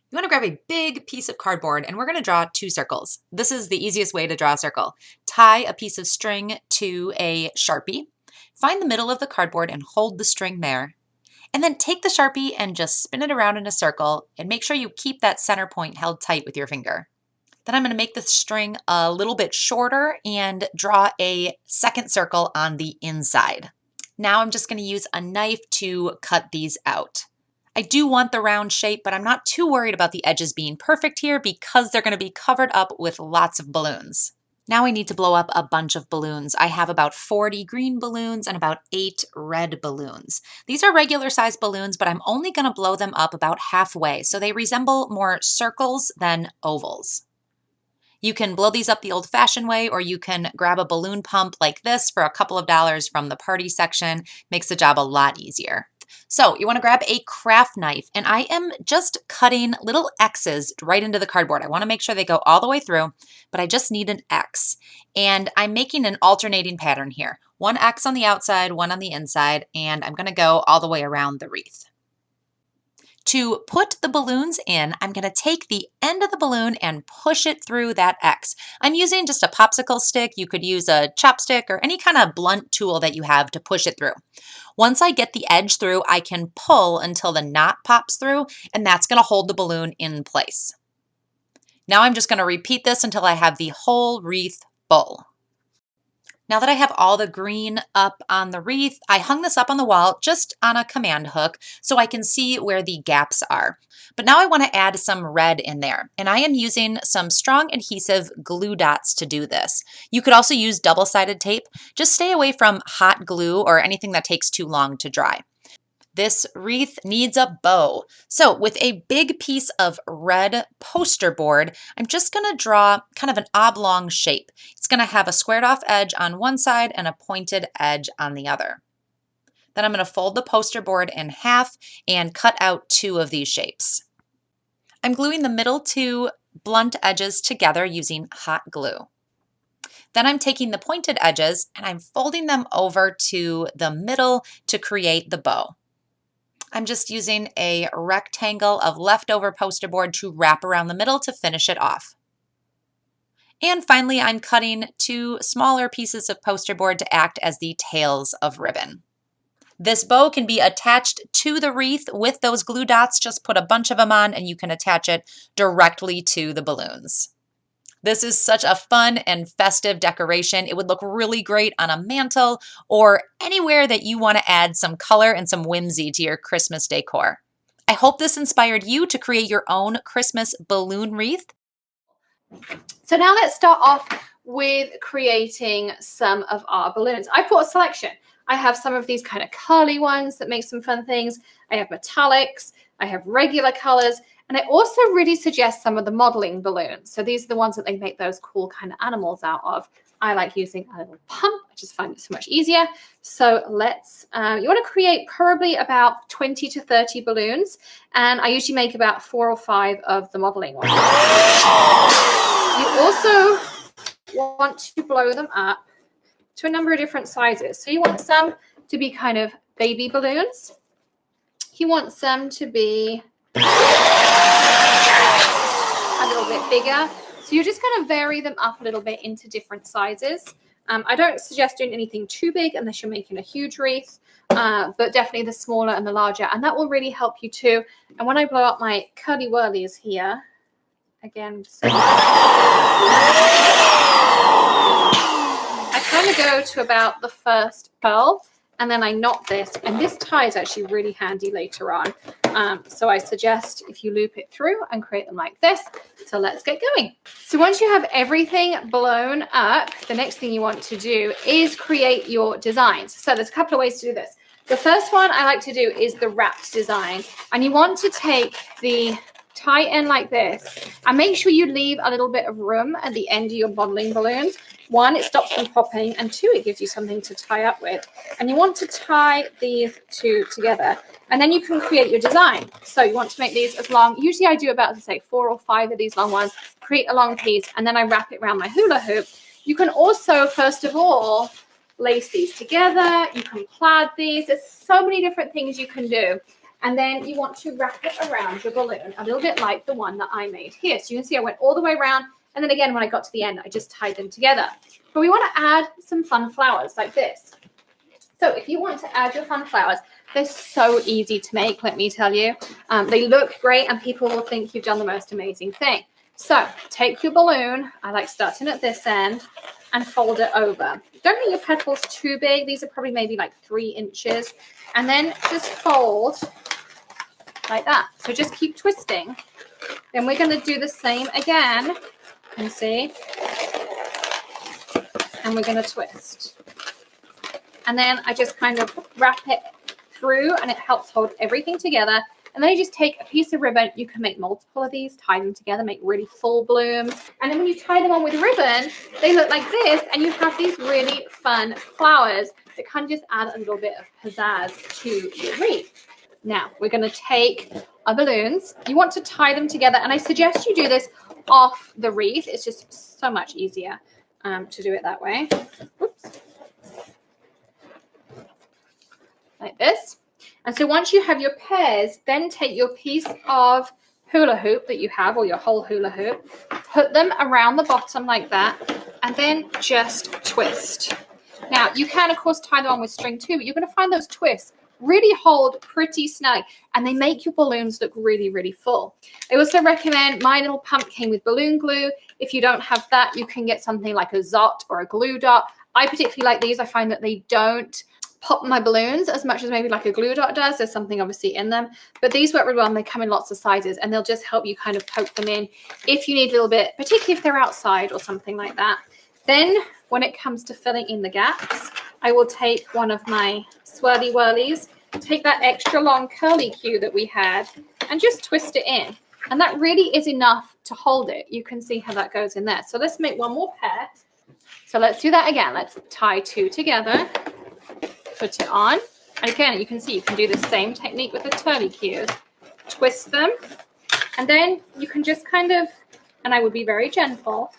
You want to grab a big piece of cardboard and we're going to draw two circles. This is the easiest way to draw a circle. Tie a piece of string to a Sharpie. Find the middle of the cardboard and hold the string there. And then take the Sharpie and just spin it around in a circle and make sure you keep that center point held tight with your finger. Then I'm going to make the string a little bit shorter and draw a second circle on the inside. Now I'm just going to use a knife to cut these out. I do want the round shape, but I'm not too worried about the edges being perfect here because they're going to be covered up with lots of balloons. Now I need to blow up a bunch of balloons. I have about 40 green balloons and about 8 red balloons. These are regular size balloons, but I'm only going to blow them up about halfway, so they resemble more circles than ovals. You can blow these up the old-fashioned way, or you can grab a balloon pump like this for a couple of dollars from the party section. Makes the job a lot easier. So you want to grab a craft knife, and I am just cutting little X's right into the cardboard. I want to make sure they go all the way through, but I just need an X. And I'm making an alternating pattern here. One X on the outside, one on the inside, and I'm going to go all the way around the wreath. To put the balloons in, I'm going to take the end of the balloon and push it through that X. I'm using just a popsicle stick. You could use a chopstick or any kind of blunt tool that you have to push it through. Once I get the edge through, I can pull until the knot pops through, and that's going to hold the balloon in place. Now I'm just going to repeat this until I have the whole wreath full. Now that I have all the green up on the wreath, I hung this up on the wall just on a command hook so I can see where the gaps are. But now I want to add some red in there, and I am using some strong adhesive glue dots to do this. You could also use double-sided tape. Just stay away from hot glue or anything that takes too long to dry. This wreath needs a bow. So with a big piece of red poster board, I'm just going to draw kind of an oblong shape. It's going to have a squared off edge on one side and a pointed edge on the other. Then I'm going to fold the poster board in half and cut out two of these shapes. I'm gluing the middle two blunt edges together using hot glue. Then I'm taking the pointed edges and I'm folding them over to the middle to create the bow. I'm just using a rectangle of leftover poster board to wrap around the middle to finish it off. And finally, I'm cutting two smaller pieces of poster board to act as the tails of ribbon. This bow can be attached to the wreath with those glue dots. Just put a bunch of them on and you can attach it directly to the balloons. This is such a fun and festive decoration. It would look really great on a mantel or anywhere that you want to add some color and some whimsy to your Christmas decor. I hope this inspired you to create your own Christmas balloon wreath. So now let's start off with creating some of our balloons. I brought a selection. I have some of these kind of curly ones that make some fun things. I have metallics. I have regular colors. And I also really suggest some of the modeling balloons. So these are the ones that they make those cool kind of animals out of. I like using a little pump. I just find it so much easier. So let's, you want to create probably about 20 to 30 balloons. And I usually make about 4 or 5 of the modeling ones. You also want to blow them up to a number of different sizes. So you want some to be kind of baby balloons. You want some to be a little bit bigger. So you're just going to vary them up a little bit into different sizes. I don't suggest doing anything too big unless you're making a huge wreath, but definitely the smaller and the larger. And that will really help you too. And when I blow up my curly whirlies here, again, I kind of go to about the first curl. And then I knot this, and this tie is actually really handy later on. So I suggest if you loop it through and create them like this. So let's get going. So once you have everything blown up, the next thing you want to do is create your designs. So there's a couple of ways to do this. The first one I like to do is the wrapped design. And you want to take the tie in like this and make sure you leave a little bit of room at the end of your modeling balloons. 1, it stops them popping, and 2, it gives you something to tie up with. And you want to tie these two together, and then you can create your design. So you want to make these as long. Usually I do about, say, 4 or 5 of these long ones, create a long piece, and then I wrap it around my hula hoop. You can also, first of all, lace these together. You can plaid these. There's so many different things you can do. And then you want to wrap it around your balloon, a little bit like the one that I made here. So you can see I went all the way around, and then again, when I got to the end, I just tied them together. But we want to add some fun flowers like this. So if you want to add your fun flowers, they're so easy to make, let me tell you. They look great, and people will think you've done the most amazing thing. So take your balloon, I like starting at this end, and fold it over. Don't make your petals too big. These are probably maybe like 3 inches. And then just fold like that. So just keep twisting. Then we're going to do the same again. And see. And we're going to twist. And then I just kind of wrap it through, and it helps hold everything together. And then you just take a piece of ribbon. You can make multiple of these, tie them together, make really full blooms. And then when you tie them on with ribbon, they look like this, and you have these really fun flowers that kind of just add a little bit of pizzazz to your wreath. Now, we're going to take our balloons. You want to tie them together, and I suggest you do this off the wreath. It's just so much easier to do it that way. Oops. Like this. And so once you have your pairs, then take your piece of hula hoop that you have, or your whole hula hoop, put them around the bottom like that, and then just twist. Now, you can, of course, tie them on with string too, but you're going to find those twists really hold pretty snug, and they make your balloons look really, really full. I also recommend My Little Pumpkin with balloon glue. If you don't have that, you can get something like a Zot or a glue dot. I particularly like these. I find that they don't pop my balloons as much as maybe like a glue dot does. There's something obviously in them, but these work really well, and they come in lots of sizes, and they'll just help you kind of poke them in if you need a little bit, particularly if they're outside or something like that. Then when it comes to filling in the gaps, I will take one of my swirly whirlies, take that extra long curly cue that we had, and just twist it in. And that really is enough to hold it. You can see how that goes in there. So let's make one more pair. So let's do that again. Let's tie 2 together. Put it on. And again, you can see you can do the same technique with the curly cues. Twist them. And then you can just kind of, and I would be very gentle,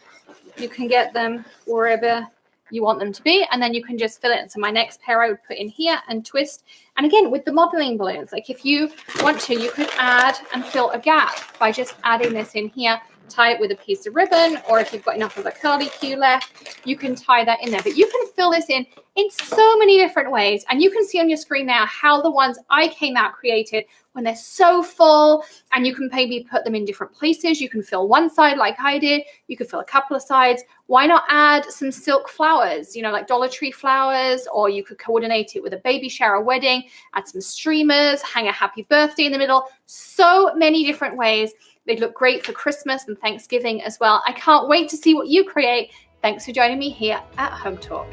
you can get them wherever you want them to be, and then you can just fill it. So my next pair I would put in here and twist. And again, with the modeling balloons, like if you want to, you could add and fill a gap by just adding this in here, tie it with a piece of ribbon, or if you've got enough of a curly cue left, you can tie that in there. But you can fill this in so many different ways, and you can see on your screen now how the ones I came out created when they're so full, and you can maybe put them in different places. You can fill one side like I did. You could fill a couple of sides. Why not add some silk flowers, you know, like Dollar Tree flowers, or you could coordinate it with a baby shower wedding, add some streamers, hang a happy birthday in the middle. So many different ways. They'd look great for Christmas and Thanksgiving as well. I can't wait to see what you create. Thanks for joining me here at Home Talk.